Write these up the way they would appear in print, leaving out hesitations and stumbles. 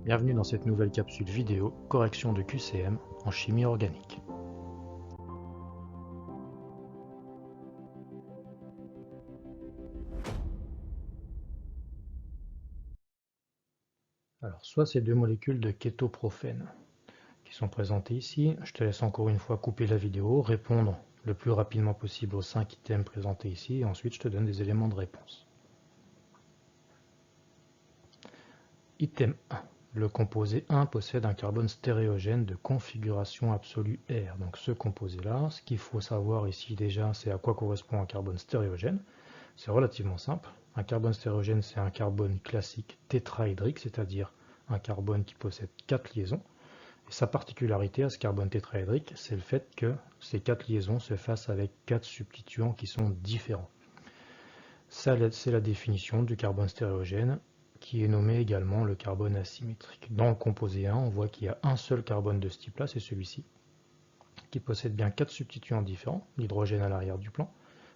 Bienvenue dans cette nouvelle capsule vidéo correction de QCM en chimie organique. Alors, soit ces deux molécules de kétoprophène qui sont présentées ici, je te laisse encore une fois couper la vidéo, répondre le plus rapidement possible aux 5 items présentés ici, et ensuite je te donne des éléments de réponse. Item 1. Le composé 1 possède un carbone stéréogène de configuration absolue R. Donc ce composé-là, ce qu'il faut savoir ici déjà, c'est à quoi correspond un carbone stéréogène. C'est relativement simple. Un carbone stéréogène, c'est un carbone classique tétraédrique, c'est-à-dire un carbone qui possède 4 liaisons. Et sa particularité à ce carbone tétraédrique, c'est le fait que ces 4 liaisons se fassent avec 4 substituants qui sont différents. Ça, c'est la définition du carbone stéréogène, qui est nommé également le carbone asymétrique. Dans le composé 1, on voit qu'il y a un seul carbone de ce type-là, c'est celui-ci, qui possède bien 4 substituants différents, l'hydrogène à l'arrière du plan,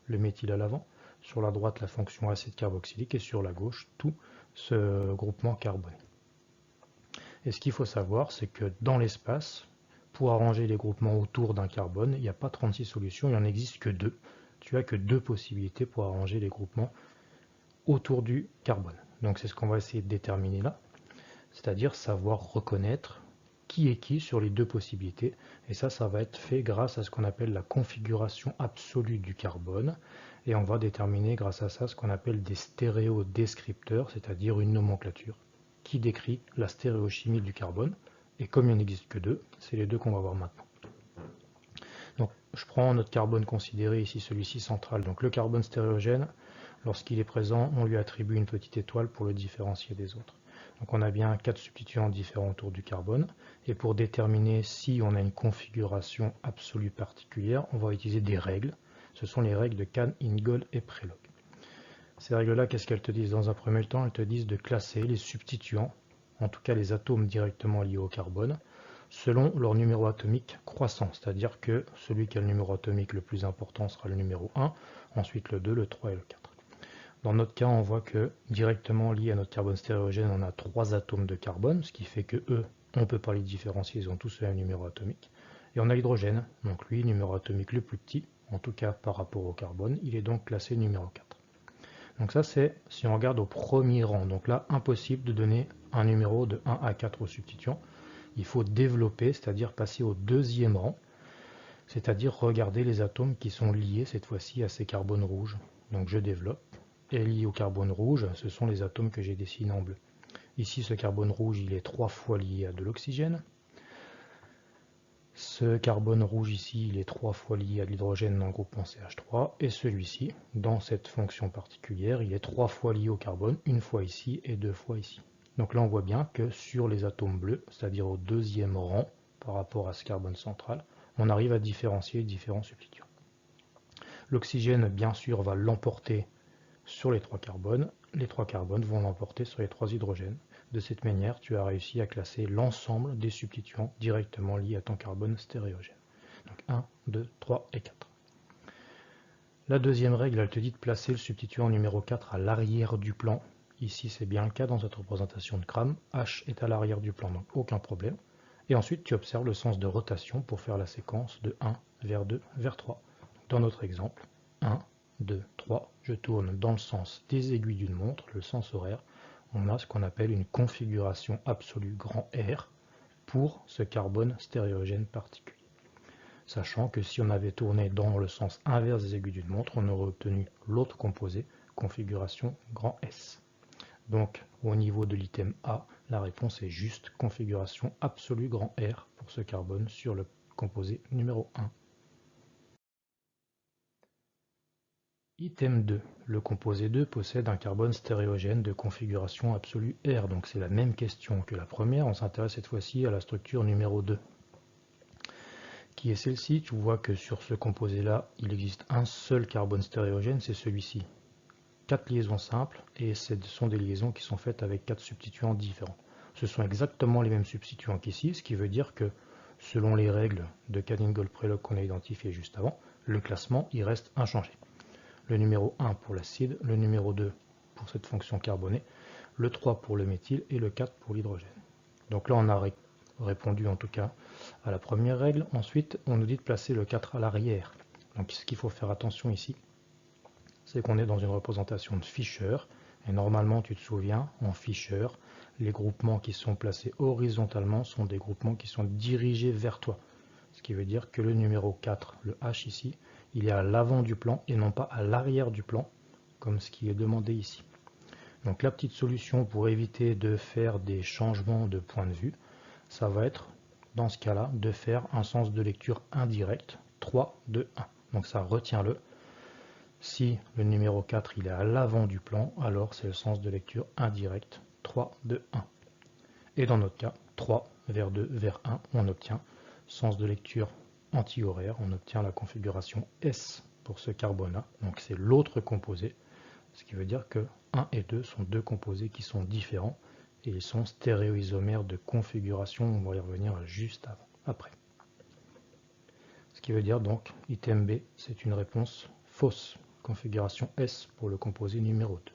le méthyle à l'avant, sur la droite la fonction acide carboxylique et sur la gauche tout ce groupement carboné. Et ce qu'il faut savoir, c'est que dans l'espace, pour arranger les groupements autour d'un carbone, il n'y a pas 36 solutions, il n'en existe que 2. Tu as que 2 possibilités pour arranger les groupements autour du carbone. Donc c'est ce qu'on va essayer de déterminer là, c'est-à-dire savoir reconnaître qui est qui sur les 2 possibilités. Et ça va être fait grâce à ce qu'on appelle la configuration absolue du carbone. Et on va déterminer grâce à ça ce qu'on appelle des stéréodescripteurs, c'est-à-dire une nomenclature qui décrit la stéréochimie du carbone. Et comme il n'existe que 2, c'est les 2 qu'on va voir maintenant. Donc je prends notre carbone considéré ici, celui-ci central. Donc le carbone stéréogène, lorsqu'il est présent, on lui attribue une petite étoile pour le différencier des autres. Donc on a bien 4 substituants différents autour du carbone. Et pour déterminer si on a une configuration absolue particulière, on va utiliser des règles. Ce sont les règles de Kahn, Ingold et Prelog. Ces règles-là, qu'est-ce qu'elles te disent? Dans un premier temps, elles te disent de classer les substituants, en tout cas les atomes directement liés au carbone, selon leur numéro atomique croissant. C'est-à-dire que celui qui a le numéro atomique le plus important sera le numéro 1, ensuite le 2, le 3 et le 4. Dans notre cas, on voit que directement lié à notre carbone stéréogène, on a 3 atomes de carbone, ce qui fait que eux, on ne peut pas les différencier, ils ont tous le même numéro atomique. Et on a l'hydrogène, donc lui, numéro atomique le plus petit, en tout cas par rapport au carbone, il est donc classé numéro 4. Donc ça c'est si on regarde au premier rang. Donc là, impossible de donner un numéro de 1 à 4 aux substituants. Il faut développer, c'est-à-dire passer au deuxième rang, c'est-à-dire regarder les atomes qui sont liés cette fois-ci à ces carbones rouges. Donc je développe. Et lié au carbone rouge, ce sont les atomes que j'ai dessinés en bleu. Ici, ce carbone rouge, il est 3 fois lié à de l'oxygène. Ce carbone rouge ici, il est 3 fois lié à l'hydrogène dans le groupement CH3, et celui-ci, dans cette fonction particulière, il est 3 fois lié au carbone, une fois ici et 2 fois ici. Donc là on voit bien que sur les atomes bleus, c'est-à-dire au deuxième rang par rapport à ce carbone central, on arrive à différencier les différents substituants. L'oxygène, bien sûr, va l'emporter sur les 3 carbones vont l'emporter sur les 3 hydrogènes. De cette manière, tu as réussi à classer l'ensemble des substituants directement liés à ton carbone stéréogène. Donc 1, 2, 3 et 4. La deuxième règle, elle te dit de placer le substituant numéro 4 à l'arrière du plan. Ici, c'est bien le cas dans cette représentation de crâne. H est à l'arrière du plan, donc aucun problème. Et ensuite, tu observes le sens de rotation pour faire la séquence de 1 vers 2 vers 3. Dans notre exemple, 1, 2, 3, je tourne dans le sens des aiguilles d'une montre, le sens horaire. On a ce qu'on appelle une configuration absolue grand R pour ce carbone stéréogène particulier. Sachant que si on avait tourné dans le sens inverse des aiguilles d'une montre, on aurait obtenu l'autre composé, configuration grand S. Donc au niveau de l'item A, la réponse est juste configuration absolue grand R pour ce carbone sur le composé numéro 1. Item 2. Le composé 2 possède un carbone stéréogène de configuration absolue R. Donc c'est la même question que la première, on s'intéresse cette fois-ci à la structure numéro 2. Qui est celle-ci? Tu vois que sur ce composé-là, il existe un seul carbone stéréogène, c'est celui-ci. 4 liaisons simples, et ce sont des liaisons qui sont faites avec 4 substituants différents. Ce sont exactement les mêmes substituants qu'ici, ce qui veut dire que, selon les règles de Canning-Gold-Prelog qu'on a identifiées juste avant, le classement il reste inchangé. Le numéro 1 pour l'acide, le numéro 2 pour cette fonction carbonée, le 3 pour le méthyle et le 4 pour l'hydrogène. Donc là, on a répondu en tout cas à la première règle. Ensuite, on nous dit de placer le 4 à l'arrière. Donc ce qu'il faut faire attention ici, c'est qu'on est dans une représentation de Fischer. Et normalement, tu te souviens, en Fischer, les groupements qui sont placés horizontalement sont des groupements qui sont dirigés vers toi. Ce qui veut dire que le numéro 4, le H ici, il est à l'avant du plan et non pas à l'arrière du plan, comme ce qui est demandé ici. Donc la petite solution pour éviter de faire des changements de point de vue, ça va être, dans ce cas-là, de faire un sens de lecture indirect, 3, 2, 1. Donc ça, retiens-le. Si le numéro 4 il est à l'avant du plan, alors c'est le sens de lecture indirect, 3, 2, 1. Et dans notre cas, 3 vers 2 vers 1, on obtient sens de lecture anti-horaire, on obtient la configuration S pour ce carbone-là, donc c'est l'autre composé, ce qui veut dire que 1 et 2 sont deux composés qui sont différents et ils sont stéréoisomères de configuration, on va y revenir juste après. Ce qui veut dire donc, item B, c'est une réponse fausse, configuration S pour le composé numéro 2.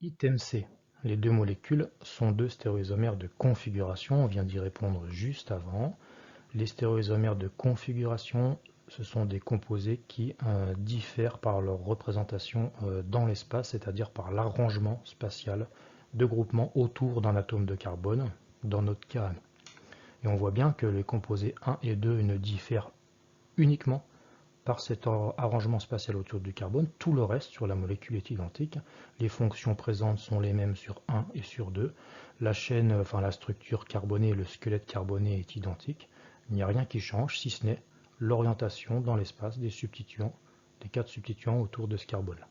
Item C, les deux molécules sont deux stéréoisomères de configuration, on vient d'y répondre juste avant. Les stéréoisomères de configuration, ce sont des composés qui diffèrent par leur représentation dans l'espace, c'est-à-dire par l'arrangement spatial de groupements autour d'un atome de carbone, dans notre cas. Et on voit bien que les composés 1 et 2 ne diffèrent uniquement par cet arrangement spatial autour du carbone. Tout le reste sur la molécule est identique. Les fonctions présentes sont les mêmes sur 1 et sur 2. La chaîne, enfin la structure carbonée, le squelette carboné est identique. Il n'y a rien qui change, si ce n'est l'orientation dans l'espace des substituants, des 4 substituants autour de ce carbone-là.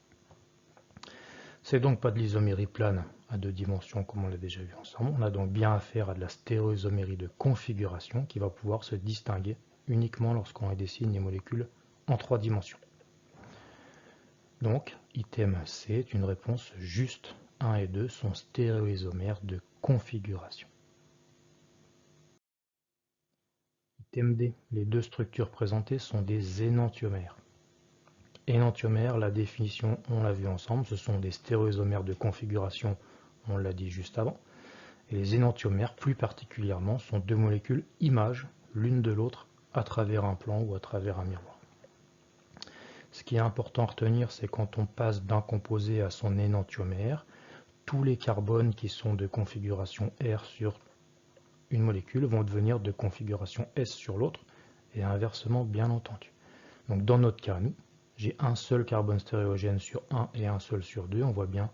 C'est donc pas de l'isomérie plane à 2 dimensions comme on l'a déjà vu ensemble. On a donc bien affaire à de la stéréoisomérie de configuration qui va pouvoir se distinguer uniquement lorsqu'on dessine les molécules en 3 dimensions. Donc, item C est une réponse juste. 1 et 2 sont stéréoisomères de configuration. Item D, les deux structures présentées sont des énantiomères. Énantiomères, la définition, on l'a vu ensemble, ce sont des stéréoisomères de configuration, on l'a dit juste avant. Et les énantiomères, plus particulièrement, sont deux molécules images l'une de l'autre à travers un plan ou à travers un miroir. Ce qui est important à retenir, c'est quand on passe d'un composé à son énantiomère, tous les carbones qui sont de configuration R sur une molécule vont devenir de configuration S sur l'autre, et inversement bien entendu. Donc dans notre cas, nous, j'ai un seul carbone stéréogène sur 1 et un seul sur 2. On voit bien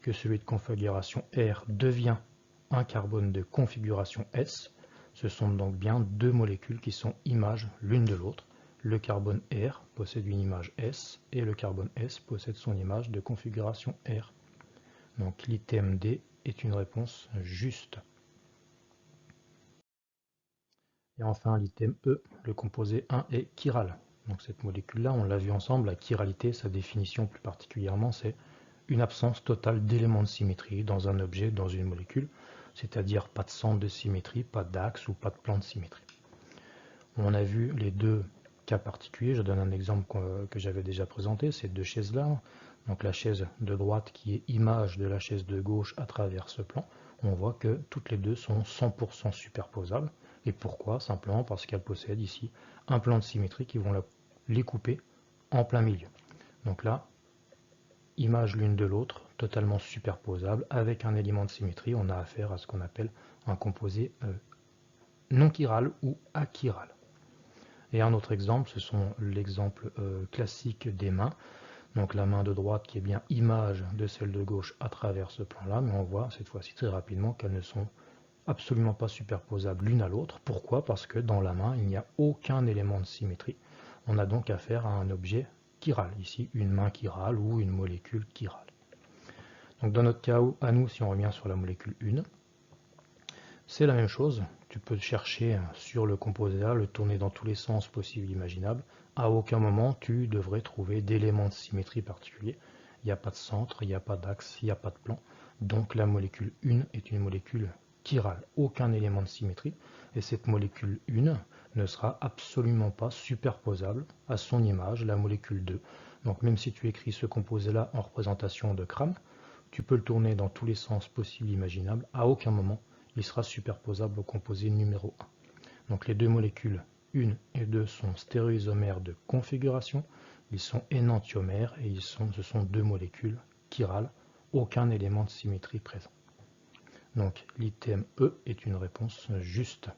que celui de configuration R devient un carbone de configuration S. Ce sont donc bien deux molécules qui sont images l'une de l'autre. Le carbone R possède une image S et le carbone S possède son image de configuration R. Donc l'item D est une réponse juste. Et enfin l'item E, le composé 1 est chiral. Donc cette molécule-là, on l'a vu ensemble, la chiralité, sa définition plus particulièrement, c'est une absence totale d'éléments de symétrie dans un objet, dans une molécule, c'est-à-dire pas de centre de symétrie, pas d'axe ou pas de plan de symétrie. On a vu les deux cas particuliers, je donne un exemple que j'avais déjà présenté, ces deux chaises-là. Donc la chaise de droite qui est image de la chaise de gauche à travers ce plan, on voit que toutes les deux sont 100% superposables. Et pourquoi? Simplement parce qu'elles possèdent ici un plan de symétrie qui vont les couper en plein milieu. Donc là, image l'une de l'autre, totalement superposable, avec un élément de symétrie, on a affaire à ce qu'on appelle un composé non chiral ou achiral. Et un autre exemple, ce sont l'exemple classique des mains. Donc la main de droite qui est bien image de celle de gauche à travers ce plan-là, mais on voit cette fois-ci très rapidement qu'elles ne sont absolument pas superposables l'une à l'autre. Pourquoi? Parce que dans la main, il n'y a aucun élément de symétrie. On a donc affaire à un objet chiral, ici une main chirale ou une molécule chirale. Donc dans notre cas, à nous, si on revient sur la molécule 1, c'est la même chose. Tu peux chercher sur le composé A, le tourner dans tous les sens possibles et imaginables. À aucun moment, tu devrais trouver d'éléments de symétrie particuliers. Il n'y a pas de centre, il n'y a pas d'axe, il n'y a pas de plan. Donc la molécule 1 est une molécule chirale, aucun élément de symétrie. Et cette molécule 1 ne sera absolument pas superposable à son image, la molécule 2. Donc même si tu écris ce composé-là en représentation de crâne, tu peux le tourner dans tous les sens possibles et imaginables, à aucun moment il sera superposable au composé numéro 1. Donc les deux molécules 1 et 2 sont stéréoisomères de configuration, ils sont énantiomères et ce sont deux molécules chirales, aucun élément de symétrie présent. Donc l'item E est une réponse juste.